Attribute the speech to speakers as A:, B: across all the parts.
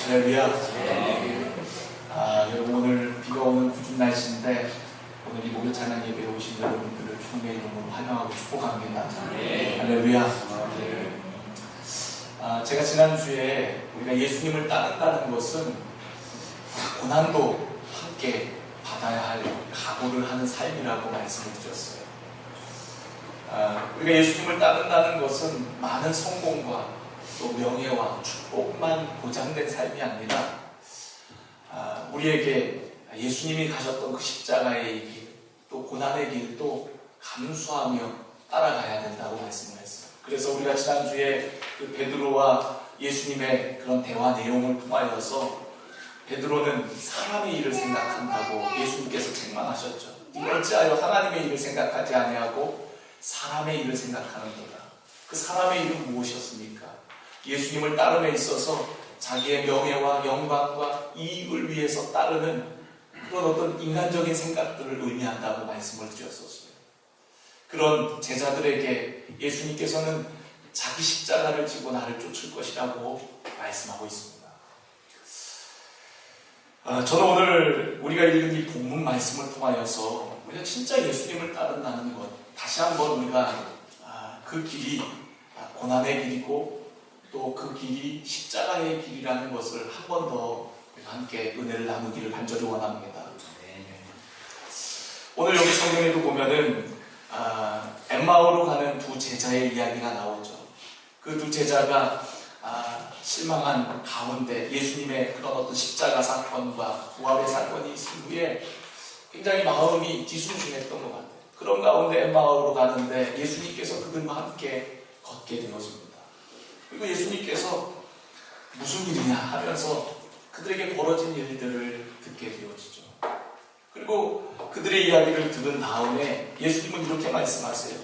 A: 할렐루야. 여러분 오늘 비가 오는 궂은 날씨인데 오늘 이 목요 찬양 예배에 오신 여러분들을 주님의 이름으로 환영하고 축복합니다. 할렐루야. 제가 지난주에 우리가 예수님을 따른다는 것은 고난도 함께 받아야 할 각오를 하는 삶이라고 말씀을 드렸어요. 우리가 예수님을 따른다는 것은 많은 성공과 또 명예와 축복만 보장된 삶이 아니라 우리에게 예수님이 가셨던 그 십자가의 길, 또 고난의 길도 감수하며 따라가야 된다고 말씀을 했어요. 그래서 우리가 지난주에 그 베드로와 예수님의 그런 대화 내용을 통하여서 베드로는 사람의 일을 생각한다고 예수님께서 책망하셨죠. 네가 어찌하여 하나님의 일을 생각하지 아니하고 사람의 일을 생각하는도다. 그 사람의 일은 무엇이었습니까? 예수님을 따름에 있어서 자기의 명예와 영광과 이익을 위해서 따르는 그런 어떤 인간적인 생각들을 의미한다고 말씀을 드렸었어요. 그런 제자들에게 예수님께서는 자기 십자가를 지고 나를 쫓을 것이라고 말씀하고 있습니다. 저는 오늘 우리가 읽은 이 본문 말씀을 통하여서 우리가 진짜 예수님을 따른다는 것, 다시 한번 우리가 그 길이 고난의 길이고 또 그 길이 십자가의 길이라는 것을 한 번 더 함께 은혜를 나누기를 간절히 원합니다. 오늘 여기 성경에도 보면은 엠마오로 가는 두 제자의 이야기가 나오죠. 그 두 제자가 실망한 가운데 예수님의 그런 어떤 십자가 사건과 부활의 사건이 있은 후에 굉장히 마음이 뒤숭숭했던 것 같아요. 그런 가운데 엠마오로 가는데 예수님께서 그들과 함께 걷게 되어집니다. 그리고 예수님께서 무슨 일이냐 하면서 그들에게 벌어진 일들을 듣게 되어지죠. 그리고 그들의 이야기를 들은 다음에 예수님은 이렇게 말씀하세요.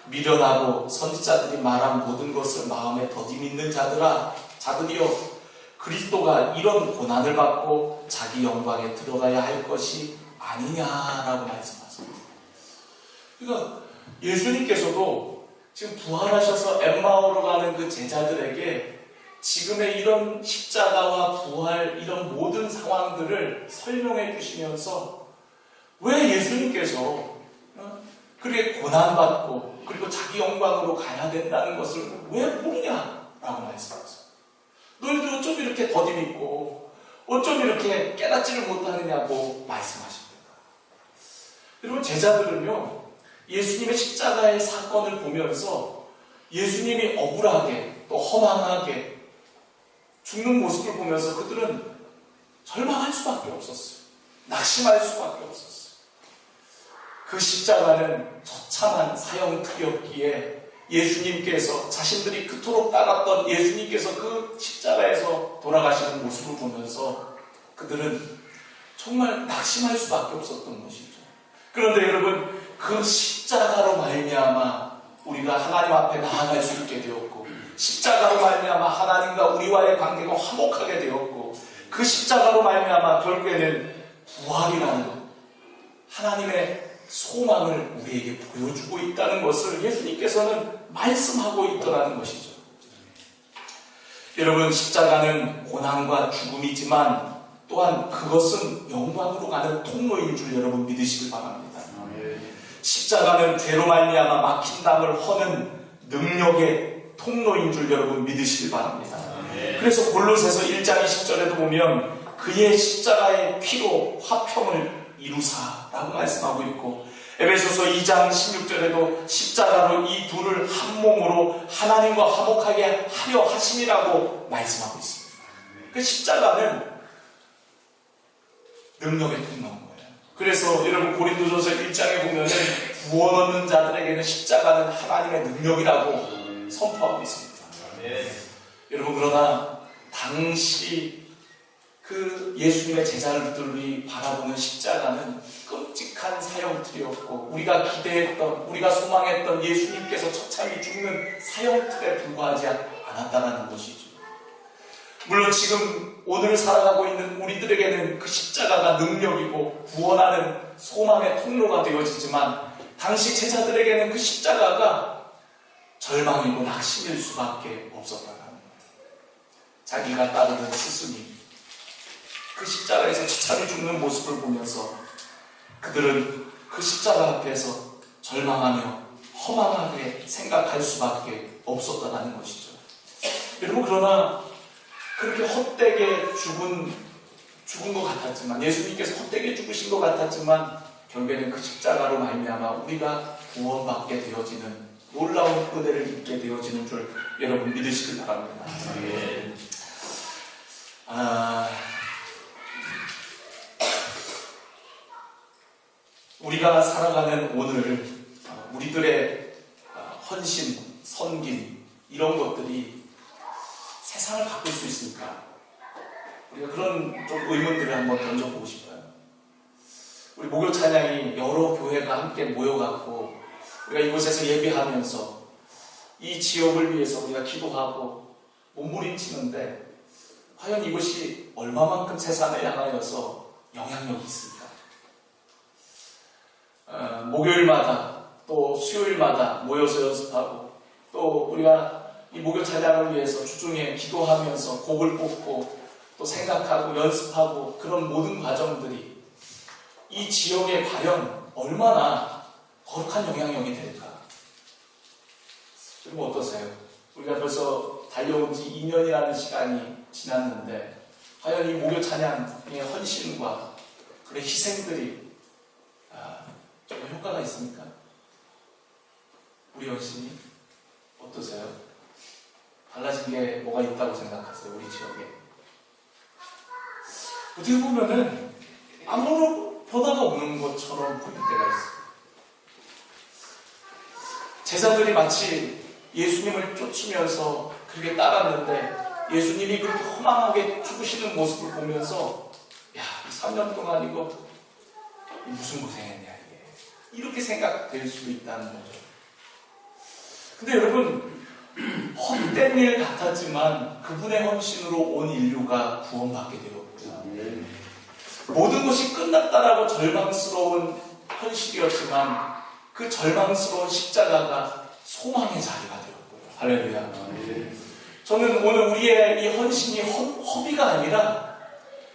A: 미련하고 선지자들이 말한 모든 것을 마음에 더디 믿는 자들이여 그리스도가 이런 고난을 받고 자기 영광에 들어가야 할 것이 아니냐라고 말씀하십니다. 그러니까 예수님께서도 지금 부활하셔서 엠마오로 가는 그 제자들에게 지금의 이런 십자가와 부활 이런 모든 상황들을 설명해 주시면서 왜 예수님께서 그렇게 고난받고 그리고 자기 영광으로 가야 된다는 것을 왜 모르냐라고 말씀하세요. 너희들 어쩜 이렇게 더디 믿고 어쩜 이렇게 깨닫지를 못하느냐고 말씀하십니다. 여러분 제자들은요 예수님의 십자가의 사건을 보면서 예수님이 억울하게 또 허망하게 죽는 모습을 보면서 그들은 절망할 수밖에 없었어요. 낙심할 수밖에 없었어요. 그 십자가는 처참한 사형틀이었기에 예수님께서 자신들이 그토록 따랐던 예수님께서 그 십자가에서 돌아가시는 모습을 보면서 그들은 정말 낙심할 수밖에 없었던 것이죠. 그런데 여러분 그 십자가로 말미암아 우리가 하나님 앞에 나아갈 수 있게 되었고 십자가로 말미암아 하나님과 우리와의 관계가 화목하게 되었고 그 십자가로 말미암아 결국에는 부활이라는 하나님의 소망을 우리에게 보여주고 있다는 것을 예수님께서는 말씀하고 있더라는 것이죠. 여러분 십자가는 고난과 죽음이지만 또한 그것은 영광으로 가는 통로인 줄 여러분 믿으시길 바랍니다. 십자가는 죄로 말미암아 막힌 담을 허는 능력의 통로인 줄 여러분 믿으시길 바랍니다. 그래서 골로새서 1장 20절에도 보면 그의 십자가의 피로 화평을 이루사라고 말씀하고 있고 에베소서 2장 16절에도 십자가로 이 둘을 한 몸으로 하나님과 화목하게 하려 하심이라고 말씀하고 있습니다. 그 십자가는 능력의 통로인 거예요. 그래서 여러분 고린도전서 1장에 보면은 구원 얻는 자들에게는 십자가는 하나님의 능력이라고 선포하고 있습니다. 여러분 그러나 당시 그 예수님의 제자들이 바라보는 십자가는 끔찍한 사형틀이었고 우리가 기대했던 우리가 소망했던 예수님께서 처참히 죽는 사형틀에 불과하지 않았다는 것이죠. 물론 지금 오늘 살아가고 있는 우리들에게는 그 십자가가 능력이고 구원하는 소망의 통로가 되어지지만 당시 제자들에게는 그 십자가가 절망이고 낙심일 수밖에 없었다는 거예요. 자기가 따르는 스승이 그 십자가에서 지참이 죽는 모습을 보면서 그들은 그 십자가 앞에서 절망하며 허망하게 생각할 수밖에 없었다는 것이죠. 여러분, 그러나 그렇게 헛되게 죽은 것 같았지만, 예수님께서 헛되게 죽으신 것 같았지만 결국에는 그 십자가로 말미암아 우리가 구원받게 되어지는 놀라운 은혜를 입게 되어지는 줄 여러분 믿으시길 바랍니다. 우리가 살아가는 오늘 우리들의 헌신, 섬김 이런 것들이 세상을 바꿀 수 있을까? 우리가 그런 좀 의문들을 한번 던져보고 싶어요. 우리 목요 찬양이 여러 교회가 함께 모여갖고 우리가 이곳에서 예배하면서 이 지역을 위해서 우리가 기도하고 몸부림치는데 과연 이것이 얼마만큼 세상을 향하여서 영향력이 있을까? 목요일마다 또 수요일마다 모여서 연습하고 또 우리가 이 목요 찬양을 위해서 주중에 기도하면서 곡을 뽑고 또 생각하고 연습하고 그런 모든 과정들이 이 지역에 과연 얼마나 거룩한 영향력이 될까? 여러분 어떠세요? 우리가 벌써 달려온 지 2년이라는 시간이 지났는데 과연 이 목요 찬양의 헌신과 그의 희생들이 좀 효과가 있습니까? 우리 헌신이 어떠세요? 달라진 게 뭐가 있다고 생각하세요? 우리 지역에 어떻게 보면은 아무런 변화가 없는 것처럼 보일 때가 있어요. 제자들이 마치 예수님을 쫓으면서 그렇게 따랐는데 예수님이 그렇게 허망하게 죽으시는 모습을 보면서 야, 3년 동안 이거 무슨 고생했냐 이게 이렇게 생각될 수도 있다는 거죠. 근데 여러분 헛된 일 같았지만 그분의 헌신으로 온 인류가 구원받게 되었고요. 모든 것이 끝났다라고 절망스러운 현실이었지만 그 절망스러운 십자가가 소망의 자리가 되었고요. 할렐루야. 저는 오늘 우리의 이 헌신이 허비가 아니라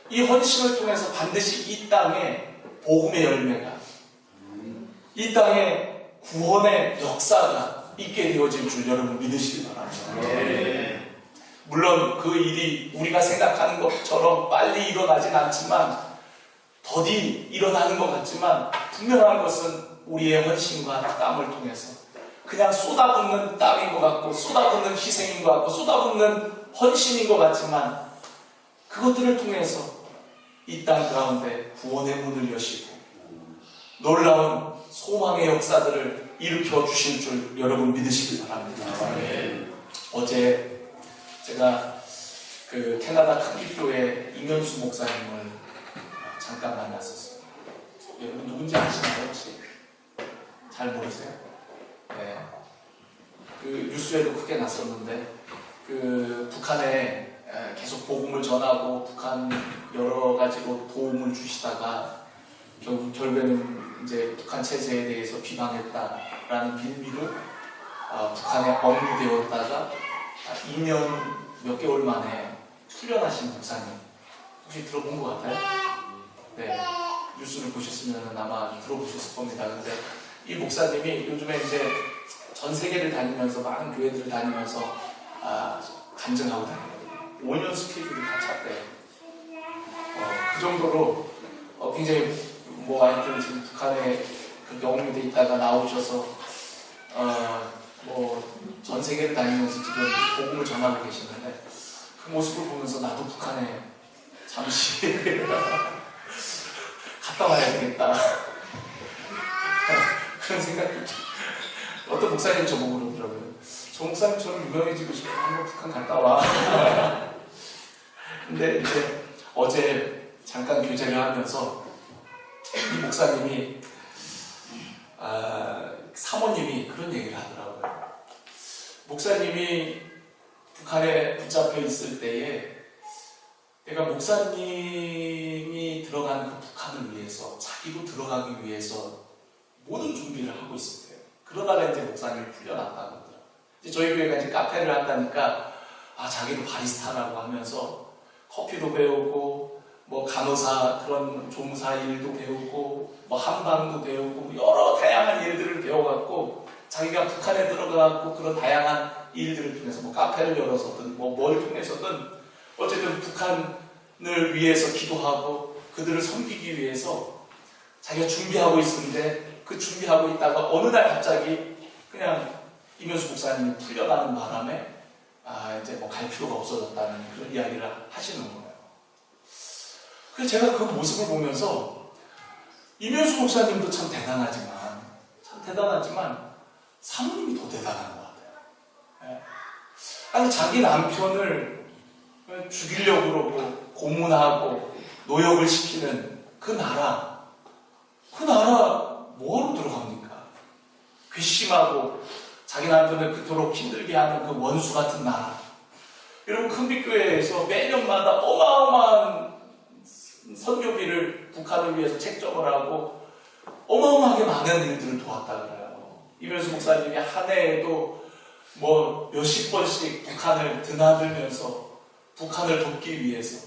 A: 이 헌신을 통해서 반드시 이 땅에 복음의 열매가, 이 땅에 구원의 역사가 있게 되어질 줄 여러분 믿으시기 바랍니다. 물론 그 일이 우리가 생각하는 것처럼 빨리 일어나진 않지만 더디 일어나는 것 같지만 분명한 것은 우리의 헌신과 땀을 통해서 그냥 쏟아붓는 땀인 것 같고 쏟아붓는 희생인 것 같고 쏟아붓는 헌신인 것 같지만 그것들을 통해서 이 땅 가운데 구원의 문을 여시고 놀라운 소망의 역사들을 일으켜 주실 줄 여러분 믿으시길 바랍니다. 어제 제가 그 캐나다 큰기교회 이면수 목사님을 잠깐 만났었어요. 여러분 누군지 아시나요 혹시? 잘 모르세요? 네. 그 뉴스에도 크게 났었는데 그 북한에 계속 복음을 전하고 북한 여러 가지로 도움을 주시다가 결국에는 이제 북한 체제에 대해서 비방했다라는 빌미로 북한에 억류되었다가 2년 몇 개월 만에 풀려나신 목사님 혹시 들어본 것 같아요? 네, 뉴스를 보셨으면 아마 들어보셨을 겁니다. 근데 이 목사님이 요즘에 이제 전 세계를 다니면서 많은 교회들을 다니면서 간증하고 다니거든요. 5년 스케줄이 다 찼대요. 그 정도로 굉장히 하여튼 지금 북한에 그렇게 억류돼 있다가 나오셔서 전 세계를 다니면서 지금 복음을 전하고 계시는데 그 모습을 보면서 나도 북한에 잠시 갔다 와야 되겠다 그런 생각이 어떤 목사님이 저보고 그러더라고요. 저 목사님처럼 유명해지고 싶으면 한번 북한 갔다 와. 근데 이제 어제 잠깐 교제를 하면서 이 목사님이 사모님이 그런 얘기를 하더라고요. 목사님이 북한에 붙잡혀 있을 때에 내가 목사님이 들어간 그 북한을 위해서 자기도 들어가기 위해서 모든 준비를 하고 있었대요. 그러다가 이제 목사님이 풀려났다고 하더라고요. 이제 저희 교회가 이제 카페를 한다니까 자기도 바리스타라고 하면서 커피도 배우고 뭐 간호사 그런 조무사 일도 배우고 뭐 한방도 배우고 여러 다양한 일들을 배워갖고 자기가 북한에 들어가갖고 그런 다양한 일들을 통해서 뭐 카페를 열어서든 뭐 뭘 통해서든 어쨌든 북한을 위해서 기도하고 그들을 섬기기 위해서 자기가 준비하고 있었는데 그 준비하고 있다가 어느 날 갑자기 그냥 이면수 목사님이 풀려나는 바람에 이제 뭐 갈 필요가 없어졌다는 그런 이야기를 하시는 거예요. 그래서 제가 그 모습을 보면서 이면수 목사님도 참 대단하지만 사모님이 더 대단한 것 같아요. 아니 자기 남편을 죽이려고 그러고 고문하고 노역을 시키는 그 나라 뭐하러 들어갑니까? 괘씸하고 자기 남편을 그토록 힘들게 하는 그 원수 같은 나라. 여러분 큰빛교회에서 매년마다 어마어마한 선교비를 북한을 위해서 책정을 하고 어마어마하게 많은 일들을 도왔다 그래요. 이면수 목사님이 한 해에도 뭐 몇십 번씩 북한을 드나들면서 북한을 돕기 위해서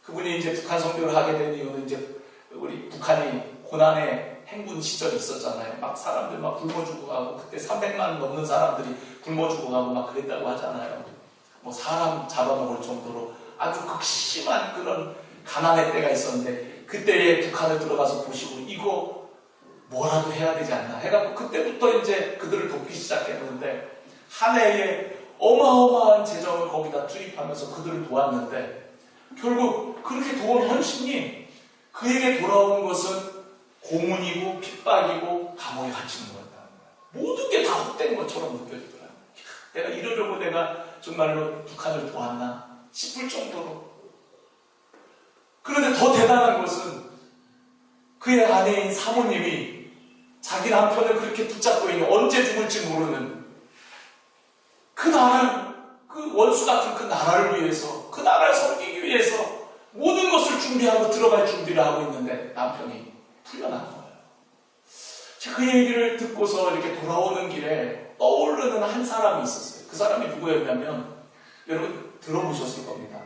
A: 그분이 이제 북한 선교를 하게 된 이유는 이제 우리 북한이 고난의 행군 시절이 있었잖아요. 막 사람들 막 굶어 죽어가고 그때 300만 넘는 사람들이 굶어 죽어가고 막 그랬다고 하잖아요. 뭐 사람 잡아먹을 정도로 아주 극심한 그런 가난의 때가 있었는데 그때에 북한을 들어가서 보시고 이거 뭐라도 해야 되지 않나 해갖고 그때부터 이제 그들을 돕기 시작했는데 한 해에 어마어마한 재정을 거기다 투입하면서 그들을 도왔는데 결국 그렇게 도운 헌신이 그에게 돌아온 것은 고문이고 핍박이고 감옥에 갇히는 거였다는 거예요. 모든 게 다 헛된 것처럼 느껴지더라고요. 내가 이러려고 내가 정말로 북한을 도왔나 싶을 정도로. 그런데 더 대단한 것은 그의 아내인 사모님이 자기 남편을 그렇게 붙잡고 있는 언제 죽을지 모르는 그 나라를 그 원수 같은 그 나라를 위해서 그 나라를 섬기기 위해서 모든 것을 준비하고 들어갈 준비를 하고 있는데 남편이 풀려난 거예요. 제가 그 얘기를 듣고서 이렇게 돌아오는 길에 떠오르는 한 사람이 있었어요. 그 사람이 누구였냐면 여러분 들어보셨을 겁니다.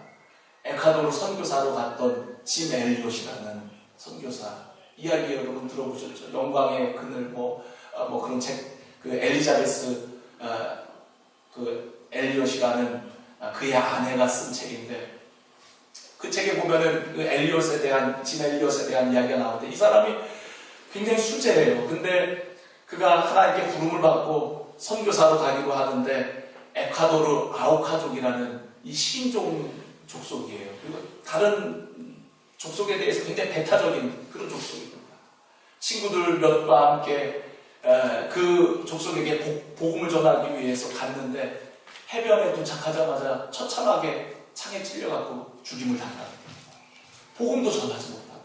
A: 에콰도르 선교사로 갔던 짐 엘리엇이라는 선교사 이야기 여러분 들어보셨죠? 영광의 그늘 뭐 그런 책 그 엘리자베스 그 엘리엇이라는 그의 아내가 쓴 책인데 그 책에 보면은 그 엘리엇에 대한 짐 엘리엇에 대한 이야기가 나오는데 이 사람이 굉장히 수제예요. 근데 그가 하나님께 부름을 받고 선교사로 가기로 하는데 에콰도르 아우카족이라는 이 신종 족속이에요. 그리고 다른 족속에 대해서 굉장히 배타적인 그런 족속입니다. 친구들 몇과 함께 그 족속에게 복음을 전하기 위해서 갔는데 해변에 도착하자마자 처참하게 창에 찔려갖고 죽임을 당합니다. 복음도 전하지 못하고.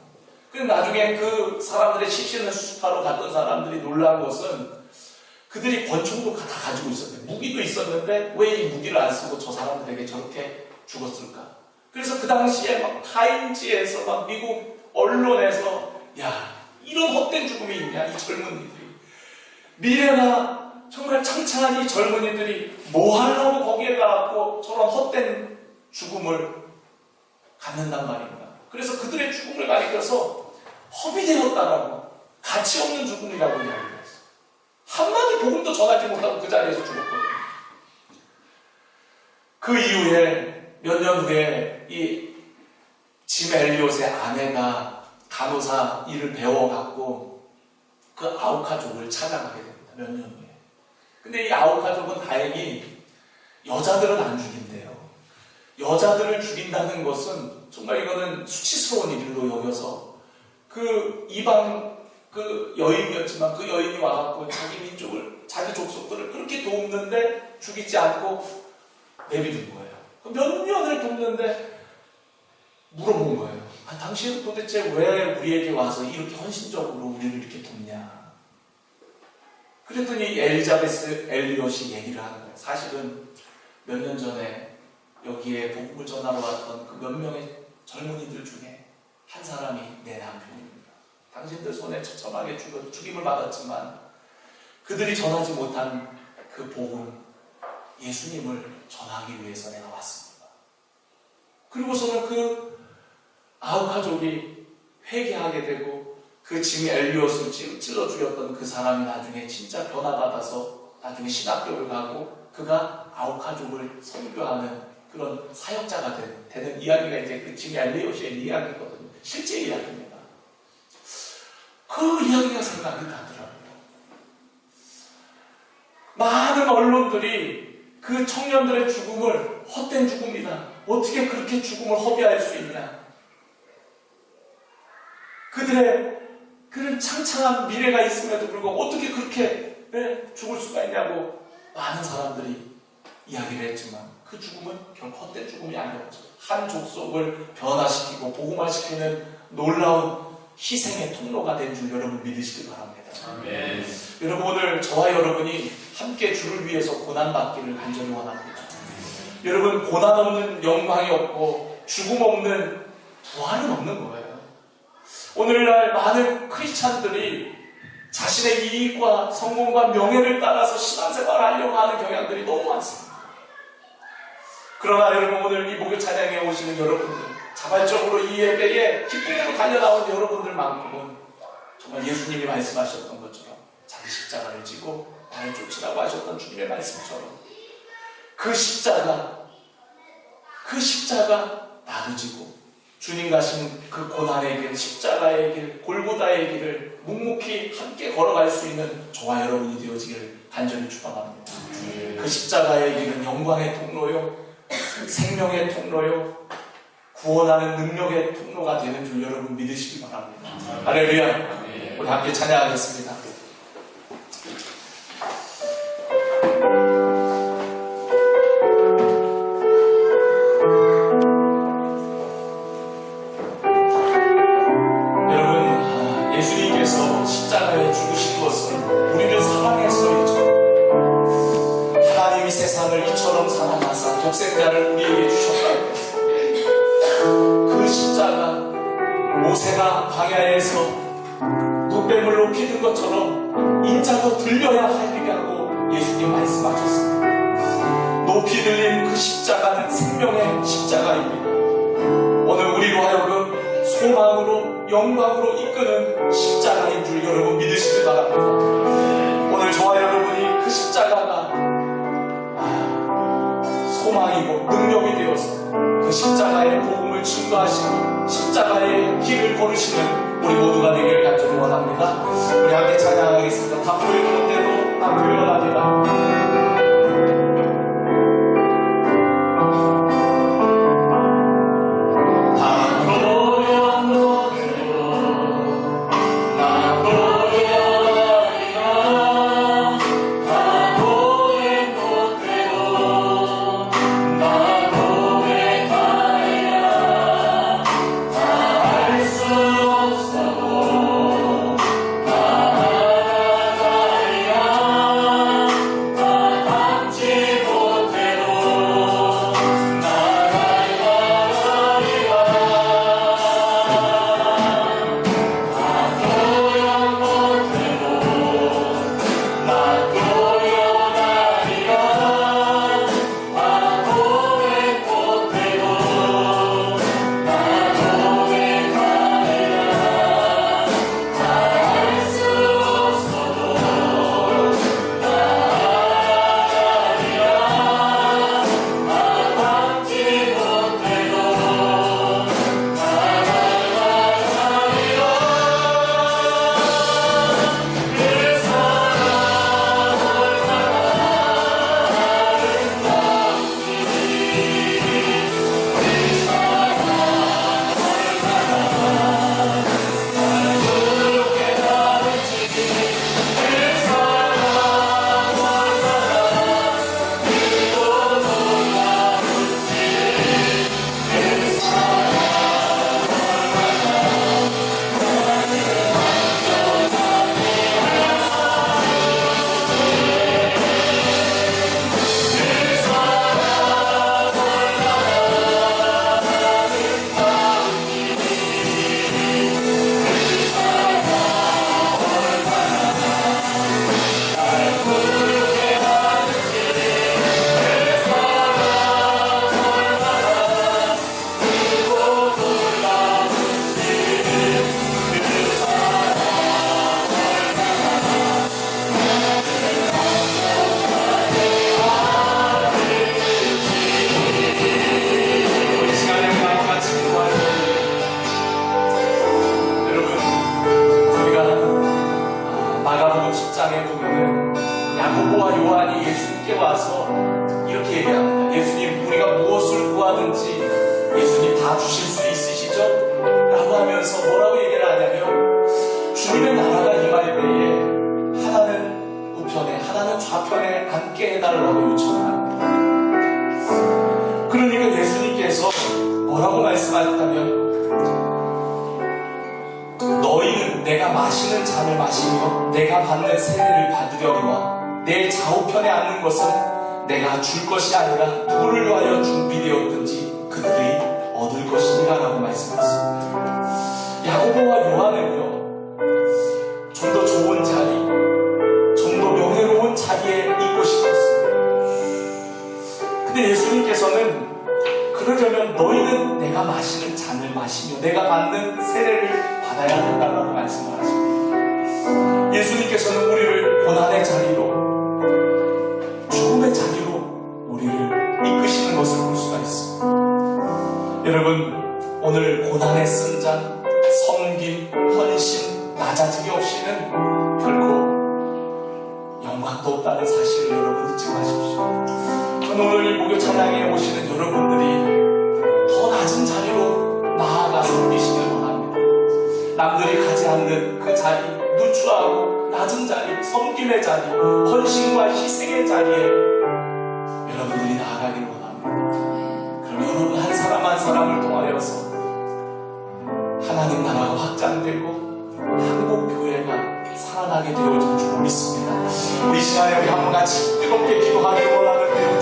A: 그런데 나중에 그 사람들의 시신을 수습하러 갔던 사람들이 놀란 것은 그들이 권총도 다 가지고 있었는데 무기도 있었는데 왜 이 무기를 안 쓰고 저 사람들에게 저렇게 죽었을까? 그래서 그 당시에 막 타임지에서 막 미국 언론에서 야 이런 헛된 죽음이 있냐 이 젊은이들이 미래가 정말 창창한 이 젊은이들이 뭐 하려고 거기에 가고 저런 헛된 죽음을 갖는단 말입니다. 그래서 그들의 죽음을 가리켜서 허비되었다라고 가치 없는 죽음이라고 이야기했어요. 한마디 복음도 전하지 못하고 그 자리에서 죽었거든요. 그 이후에 몇 년 후에 이 짐 엘리엇의 아내가 간호사 일을 배워갖고 그 아우카족을 찾아가게 됩니다. 몇 년 후에. 근데 이 아우카족은 다행히 여자들은 안 죽인대요. 여자들을 죽인다는 것은 정말 이거는 수치스러운 일로 여겨서 그 이방 그 여인이었지만 그 여인이 와갖고 자기 민족을 자기 족속들을 그렇게 돕는데 죽이지 않고 내비둔 거예요. 몇 년을 돕는데 물어본 거예요. 당신은 도대체 왜 우리에게 와서 이렇게 헌신적으로 우리를 이렇게 돕냐? 그랬더니 엘리자베스 엘리엇이 얘기를 하는 거예요. 사실은 몇 년 전에 여기에 복음을 전하러 왔던 그 몇 명의 젊은이들 중에 한 사람이 내 남편입니다. 당신들 손에 처참하게 죽임을 받았지만 그들이 전하지 못한 그 복음, 예수님을 전하기 위해서 내가 왔습니다. 그리고서는 그 가족이 회개하게 되고 그 지금 엘리옷을 찔러 죽였던 그 사람이 나중에 진짜 변화받아서 나중에 신학교를 가고 그가 가족을 선교하는 그런 사역자가 되는 이야기가 이제 그 지금 엘리옷의 이야기거든요. 실제 이야기입니다. 그 이야기가 생각이 나더라고요. 많은 언론들이 그 청년들의 죽음을 헛된 죽음이다. 어떻게 그렇게 죽음을 허비할 수 있냐. 그들의 그런 창창한 미래가 있음에도 불구하고 어떻게 그렇게 죽을 수가 있냐고 많은 사람들이 이야기를 했지만 그 죽음은 결코 헛된 죽음이 아니었죠. 한 족속을 변화시키고 복음화시키는 놀라운 희생의 통로가 된 줄 여러분 믿으시기 바랍니다.
B: 아멘.
A: 여러분 오늘 저와 여러분이 함께 주를 위해서 고난받기를 간절히 원합니다. 여러분 고난 없는 영광이 없고 죽음 없는 부활은 없는 거예요. 오늘날 많은 크리스찬들이 자신의 이익과 성공과 명예를 따라서 신앙생활을 하려고 하는 경향들이 너무 많습니다. 그러나 여러분 오늘 이 목요 찬양에 오시는 여러분들, 자발적으로 이 예배에 기쁨으로 달려나온 여러분들만큼은 정말 예수님이 말씀하셨던 것처럼 자기 십자가를 지고 나를 쫓으라고 하셨던 주님의 말씀처럼 그 십자가 나도 지고 주님 가신 그 고난의 길, 십자가의 길, 골고다의 길을 묵묵히 함께 걸어갈 수 있는 저와 여러분이 되어지기를 간절히 축원합니다. 그 십자가의 길은 영광의 통로요, 생명의 통로요, 구원하는 능력의 통로가 되는 줄 여러분 믿으시기 바랍니다. 할렐루야. 우리 함께 찬양하겠습니다. 여러분, 예수님께서 십자가에 죽으신 것은 우리를 사랑했어야죠. 하나님이 세상을 이처럼 사랑하사 독생자를 우리에게 주셨다고 했어요. 그 십자가, 모세가 광야에서 뚝배물로 피든 것처럼 인자도 들려야 할 일이라고 예수님 말씀하셨습니다. 높이 들린 그 십자가는 생명의 십자가입니다. 오늘 우리로 하여금 소망으로 영광으로 이끄는 십자가인 줄 여러분 믿으시길 바랍니다. 오늘 저와 여러분이 그 십자가가 소망이고 능력이 되어서 그 십자가의 복음을 증거하시고 십자가의 길을 걸으시는 우리 모두가 되기를 간절히 원합니다. 우리 함께 찬양하겠습니다. 다 보이는 대로 다 보여라니라.
B: 다
A: 기도하면서 뭐라고 얘기를 하냐면 주님의 나라가 임할 때에 하나는 우편에 하나는 좌편에 앉게 해달라고 요청을 합니다. 그러니까 예수님께서 뭐라고 말씀하셨다면 너희는 내가 마시는 잔을 마시며 내가 받는 세례를 받으려니와 내 좌우편에 앉는 것은 내가 줄 것이 아니라 누구를 위하여 준비되었든지 그들이 얻을 것이니라 라고 말씀하셨습니다. 야고보와 요한은요 좀 더 좋은 자리, 좀 더 명예로운 자리에 있고 싶었어요. 근데 예수님께서는 그러려면 너희는 내가 마시는 잔을 마시며 내가 받는 세례를 받아야 된다고 말씀을 하십니다. 예수님께서는 우리를 고난의 자리로, 죽음의 자리로 우리를 이끄시는 것을 볼 수가 있습니다. 여러분, 오늘 고난의 승잔, 섬김, 헌신, 낮아지기 없이는 결코 영광도 없다는 사실을 여러분 잊지 마십시오. 저는 오늘 목요 찬양에 오시는 여러분들이 더 낮은 자리로 나아가 섬기시길 원합니다. 남들이 가지 않는 그 자리, 누추하고 낮은 자리, 섬김의 자리, 헌신과 희생의 자리에 여러분들이 나아가길 원합니다. 그럼 여러분 한 사람 한 사람을 통하여서 하나님 나라가 확장되고 한국교회가 살아나게 되어질 줄 믿습니다. 우리 시간에 우리 한번 같이 뜨겁게 기도하기를 원하는데요.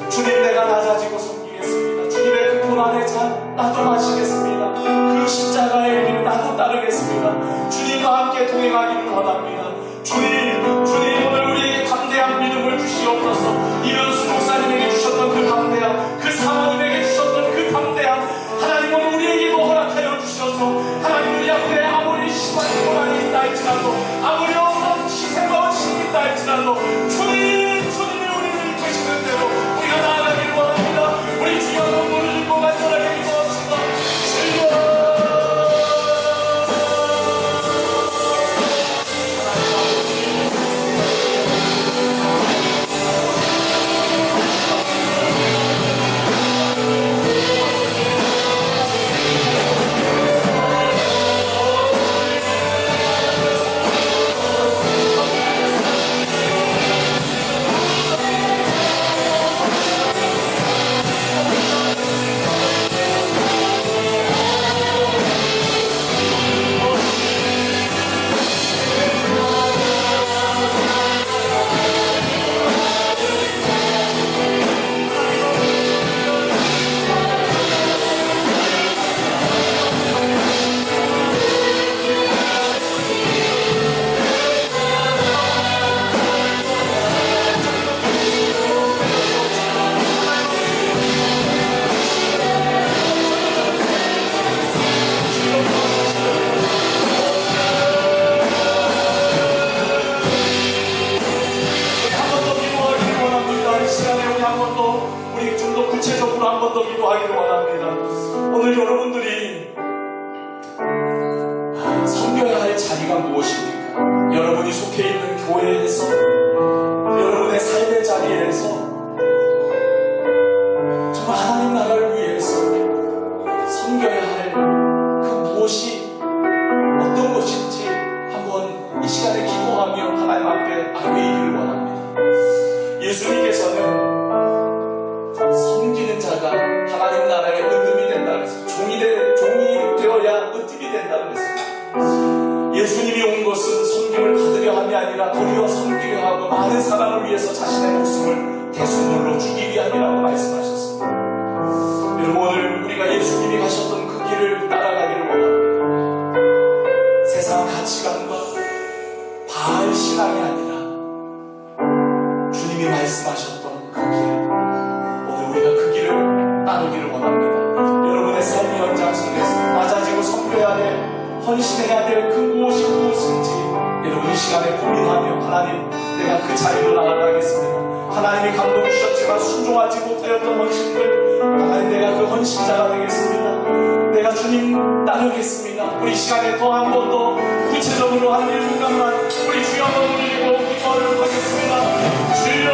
A: 주님 내가 낮아지고 섬기겠습니다. 주님의 그 고난의 잔 나도 마시겠습니다. 그 십자가의 길 나도 따르겠습니다. 주님과 함께 동행하기를 원합니다. 주님 오늘 우리에게 담대한 믿음을 주시옵소서. 이현수 목사님에게 주셨던 그 담대함, 그 사모님에게 주셨던 그 담대함, 하나님 오늘 우리에게도 허락하여 주셔서 하나님 우리 앞에 아무리 심한 고난이 있다 할지라도 아무리 어떤 희생과 헌신이 있다 할지라도 주님이 우리를 이끄시는 대로 우리가 나아가길 원합니다. 우리 주여 눈물을 흘리고 간절하게 기도합시다. 주여 예수님이 온 것은 섬김을 받으려 함이 아니라 도리어 섬기려 하고 많은 사람을 위해서 자신의 목숨을 대속물로 주기 위함이라고 말씀하셨습니다. 여러분 오늘 우리가 예수님이 가셨던 그 길을 따라가기를 원합니다. 세상 가치관과 바알 신앙이 아니라 주님이 말씀하셨던 그 길, 오늘 우리가 그 길을 따르기를 원합니다. 여러분의 삶의 현장 속에서 낮아지고 섬겨야 될, 헌신해야 될 그 무엇인지 여러분 이 시간에 고민하며 하나님 내가 그 자리로 나아가겠습니다. 하나님이 감동 주셨지만 순종하지 못하였던 헌신들, 하나님 내가 그 헌신자가 되겠습니다. 내가 주님 따르겠습니다. 우리 시간에 더 한 번 더 구체적으로 한 1분간만 우리 주여 한번 올리고 기도를 하겠습니다. 주여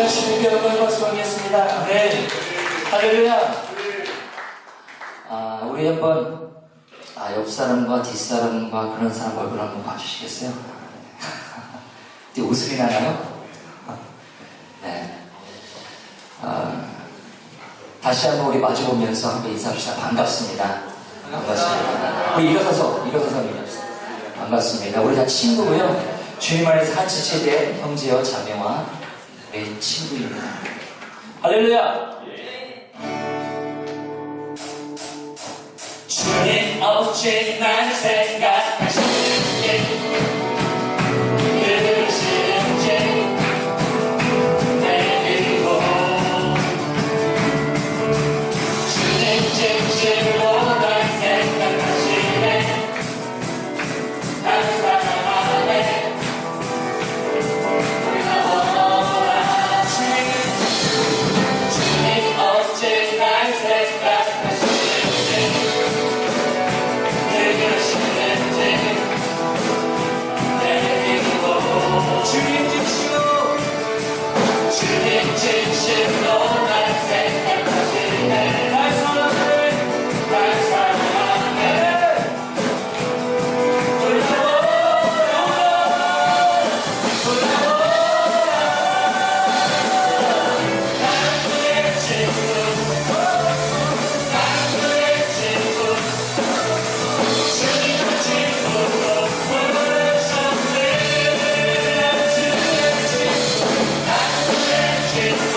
B: 주님께 영광을 받습니다. 아멘. 할렐루야. 우리 한번 옆 사람과 뒷 사람과 그런 사람 얼굴 한번 봐주시겠어요? 웃음이 나나요? 네. 다시 한번 우리 마주보면서 한번 인사합시다. 반갑습니다. 반갑습니다. 우리 일어서서 인사합시다. 반갑습니다. 우리 다 친구고요. 주님 안에서 한 지체된 형제와 자매와 우리 친구입니다. 할렐루야. 주님 어찌 날 생각하시는지 그러시는지 내리고 주님 진실로 날 생각하시네 난 사랑하네 우리가 원하지 주님 어찌 날 생각하시는지 주님 진실로 날 생각하시네 날 사랑해 날 사랑해 난 그의 친구 난 그의 친구 주님의 친구로 부르셨네 난 그의 친구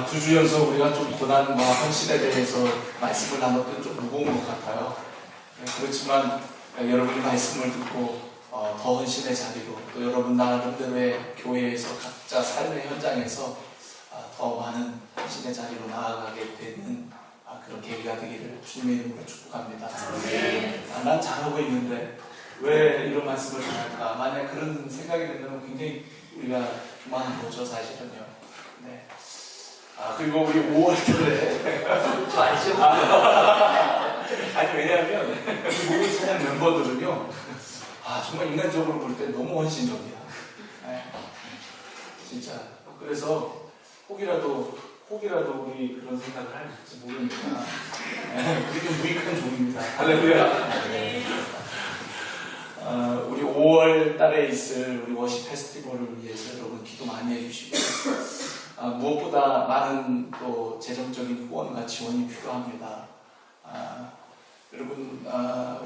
A: 두 주 연속 우리가 좀 고난과 헌신에 대해서 말씀을 나눴던 좀 무거운 것 같아요. 그렇지만 여러분이 말씀을 듣고 더 헌신의 자리로 또 여러분 나름대로의 교회에서 각자 삶의 현장에서 더 많은 헌신의 자리로 나아가게 되는 그런 계기가 되기를 주님의 이름으로 축복합니다. 난 잘하고 있는데 왜 이런 말씀을 전할까? 만약 그런 생각이 된다면 굉장히 우리가 그만한 거죠, 사실은요. 네. 그리고 우리 5월달에
B: 저 아니죠?
A: 아니 왜냐하면 우리 모든 찬양 멤버들은요 정말 인간적으로 볼 때 너무 헌신적이야. 네. 진짜. 그래서 혹이라도 우리 그런 생각을 할지 모르니까 우리는 무익한 종입니다. 할렐루야. 우리 5월 달에 있을 우리 워십 페스티벌을 위해서 여러분 기도 많이 해주시고 무엇보다 많은 또 재정적인 후원과 지원이 필요합니다. 여러분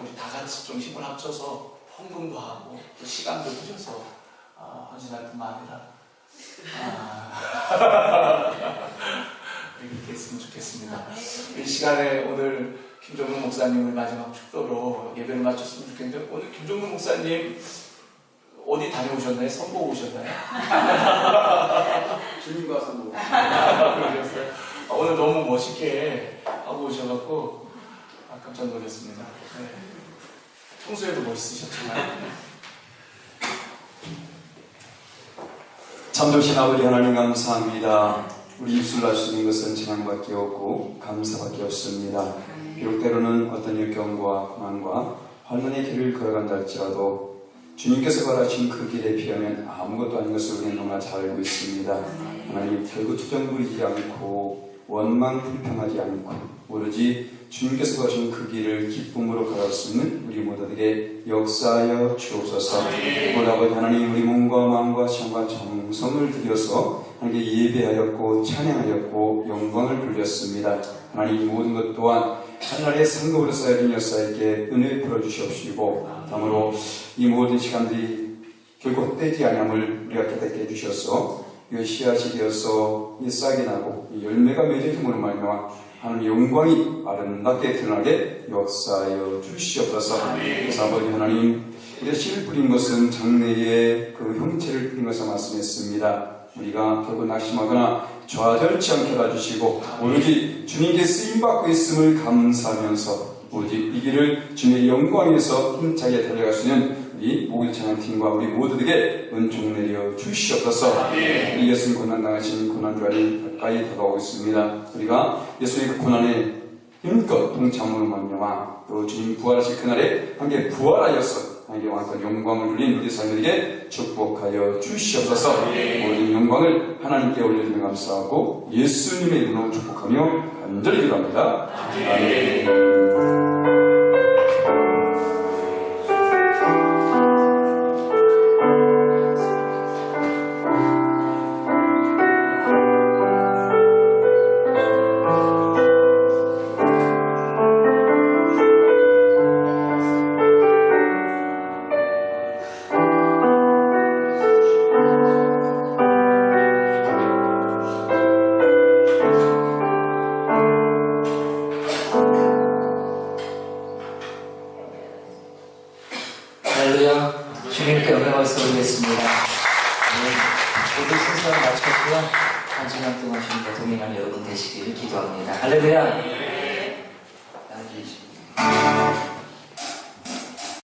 A: 우리 다 같이 좀 힘을 합쳐서 헌금도 하고 또 시간도 들여서 헌신할 뿐만 아니라 이렇게 했으면 좋겠습니다. 이 시간에 오늘 김종국 목사님을 마지막 축도로 예배를 마쳤으면 좋겠는데 오늘 김종국 목사님 어디 다녀오셨나요? 선거 오셨나요?
C: 주님과 선거.
A: 그러셨어요? 오늘 너무 멋있게 하고 오셔갖고 깜짝 놀랐습니다. 네. 평소에도 멋있으셨잖아요.
C: 참 좋으신 아버지 하나님 감사합니다. 우리 입술 날 수 있는 것은 찬양밖에 없고 감사밖에 없습니다. 비록 때로는 어떤 역경과 고난과 환난의 길을 걸어간다 할지라도 주님께서 걸으신 그 길에 비하면 아무것도 아닌 것을 우리는 너무나 잘 알고 있습니다. 하나님 결구투정 부리지 않고 원망 불평하지 않고 오로지 주님께서 가신 그 길을 기쁨으로 걸을 수 있는 우리 모두에게 역사하여 주옵소서. 오늘 아버지 하나님 우리 몸과 마음과 시간과 정성을 들여서 하나님께 예배하였고 찬양하였고 영광을 돌렸습니다. 하나님 이 모든 것 또한 하나님의 상급으로 쌓여진 역사에게 은혜 풀어주시옵시고 다음으로 이 모든 시간들이 결코 헛되지 않음을 우리가 깨닫게 해주셔서 이 씨앗이 되어서 이 싹이 나고 이 열매가 맺어짐으로 말미암아 하나님의 영광이 아름답게 드러나게 역사하여 주시옵소서. 그래서 아버지 하나님 우리가 씨를 뿌린 것은 장래의 그 형체를 뿌린 것을 말씀했습니다. 우리가 결국 낙심하거나 좌절치 않게 도와주시고 오로지 주님께 쓰임받고 있음을 감사하면서 오직 이 길을 주님의 영광에서 힘차게 달려갈 수 있는 우리 목요일 찬양팀과 우리 모두에게 은총 내려 주시옵소서. 우리 예수님 고난당하신 고난주알이 가까이 다가오고 있습니다. 우리가 예수님의 그 고난에 힘껏 동참으로 말미암아 또 주님 부활하실 그날에 함께 부활하여서 하나님께 왕권 영광을 돌린 우리 삶에게 축복하여 주시옵소서. 모든 영광을 하나님께 올려드리며 감사하고 예수님의 이름으로 축복하며 간절히 기도합니다. 아멘.
B: 할렐루야. 주님께 영광을 돌리겠습니다. 모두 순서를 마쳤고요. 한 시간 동안 주님과 동행하는 여러분 되시기를 기도합니다. 할렐루야.